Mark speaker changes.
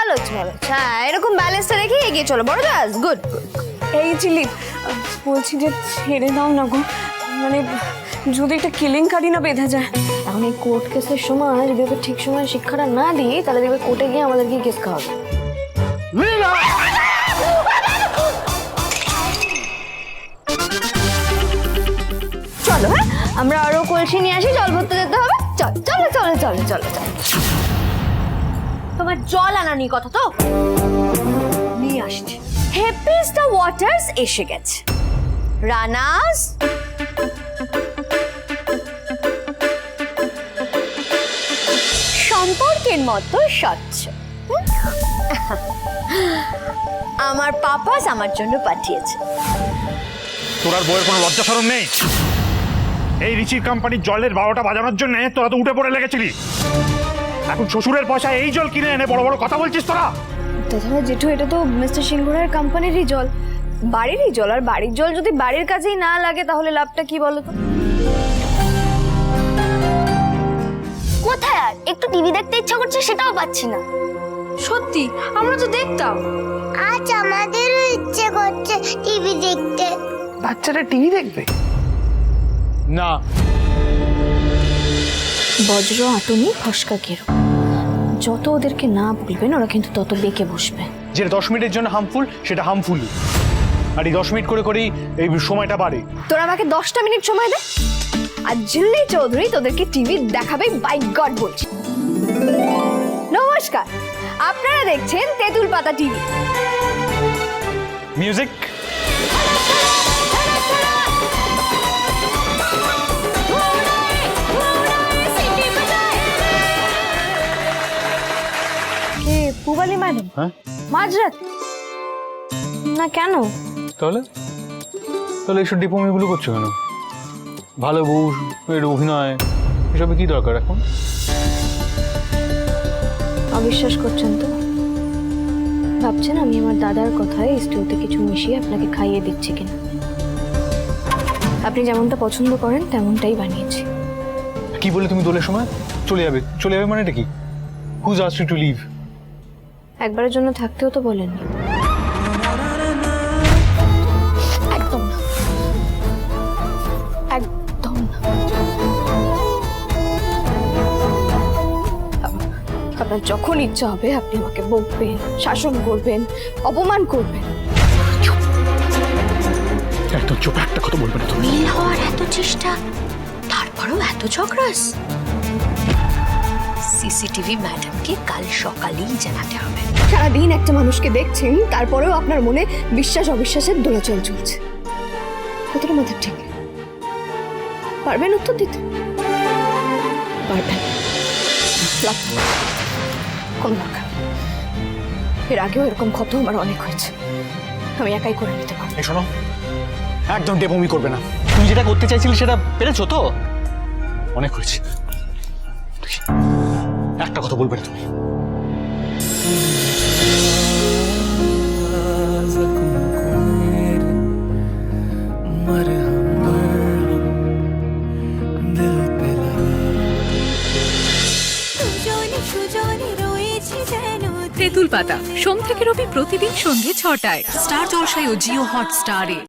Speaker 1: ভালো হচ্ছে ভালো হচ্ছে। হ্যাঁ, এরকম ব্যালেন্সটা রেখে এগিয়ে চলো বড়দাস। গুড।
Speaker 2: এই চিলি, বলছি যে ছেড়ে দাও না গো, মানে যদি একটা কেলেঙ্কারি না বেঁধে যায়।
Speaker 1: এখন এই কোর্ট কেসের সময় যদি ওকে ঠিক সময় শিক্ষাটা না দিই তাহলে দেখবে কোর্টে গিয়ে আমাদেরকে কেস খাওয়াবে। চলো, হ্যাঁ আমরা আরো কলসি নিয়ে আসি, জল ভরতে যেতে হবে। চলো চলো চলো চলো চলো চলো। তোমার জল আনানি কথা তো নিয়ে আসছি। হ্যাপিস দ্য ওয়াটার্স এসে গেছে। রানাস সম্পর্কের মতো স্বচ্ছ। আমার পাপাস আমার জন্য পাঠিয়েছে।
Speaker 3: তোর আর বউয়ের কোনো লজ্জা শরম নেই? এই রিচির কোম্পানির জলের 12টা বাজানোর জন্য তোরা তো উঠে পড়ে লেগেছিলি। এখন শ্বশুরের পয়সায় এই জল কিনে এনে বড় বড় কথা বলছিস তোরা।
Speaker 1: তাছাড়া জেঠু, এটা তো মিস্টার সিংহরার কোম্পানিরই জল, বাড়িরই জল। আর বাড়ির জল যদি বাড়ির কাছেই না লাগে তাহলে লাভটা কি বলো তো?
Speaker 4: কোথায় আর একটু টিভি দেখতে ইচ্ছা করছে, সেটাও পাচ্ছি না।
Speaker 1: সত্যি আমরা তো দেখতাম।
Speaker 4: আজ আমাদেরও ইচ্ছে করছে টিভি দেখতে।
Speaker 5: বাচ্চারা টিভি দেখবে
Speaker 3: না?
Speaker 1: বজ্র আটনি ফসকা কেরো, যত ওদেরকে না বলবেন ওরা কিন্তু তত বেঁকে বসবে।
Speaker 6: যেটা 10 মিনিটের জন্য হার্মফুল সেটা হার্মফুলই, আর এই 10 মিনিট করে করেই এই সময়টা বাড়ে।
Speaker 1: তোরা আমাকে 10টা মিনিট সময় দে, আর জিল্লি চৌধুরী তোদেরকে টিভি দেখাবে। বাই গড বলছি। নমস্কার, আপনারা দেখছেন তেঁতুল পাতা টিভি।
Speaker 6: মিউজিক।
Speaker 1: কে পুবালি ম্যাডাম?
Speaker 6: হ্যাঁ,
Speaker 1: মাঝরাত না কেন?
Speaker 6: তাহলে তাহলে এইসব ডিপোমিগুলো করছো কেন? ভালো বউ, এর অভিনয়, এসবে কি দরকার এখন?
Speaker 1: অবিশ্বাস করছেন তো? ভাবছেন আমি আমার দাদার কথায় স্টুতে কিছু মিশিয়ে আপনাকে খাইয়ে দিচ্ছি কিনা? আপনি যেমনটা পছন্দ করেন তেমনটাই বানিয়েছি।
Speaker 6: কি বলে তুমি দোলের সময় চলে যাবে? চলে যাবে মানেটা কি? Who's asked you to leave?
Speaker 1: একবারের জন্য থাকতেও তো বলেননি। একদম না, একদম না। আপনার যখন ইচ্ছা হবে আপনি আমাকে বকবেন, শাসন করবেন, অপমান করবেন।
Speaker 3: একদম চুপ, একটা কথা বলবে না তুমি।
Speaker 4: মিল হওয়ার এত চেষ্টা, তারপরেও এত ঝগড়াস। সিসিটিভি ম্যাডামকে কাল সকালেই জানাতে হবে।
Speaker 1: সারাদিন একটা মানুষকে দেখছেন, তারপরেও আপনার মনে বিশ্বাস অবিশ্বাসের দোলাচল চলছে। কতটা মাথা ঠিক? পারবেন উত্তর দিতে? পারবেন? কোনো দরকার নেই। এর আগেও এরকম ক্ষত আমার অনেক হয়েছে, আমি একাই করে নিতে পারবো।
Speaker 6: এই শোনো, একদম ডেপোমি করবে না। তুমি যেটা করতে চাইছিলে সেটা পেরেছো তো? অনেক হয়েছে। একটা কথা বলবে না তুমি।
Speaker 7: তেঁতুল পাতা সোম থেকে রবি প্রতিদিন সন্ধ্যে 6টায় স্টার জলসায় ও জিও হটস্টারে।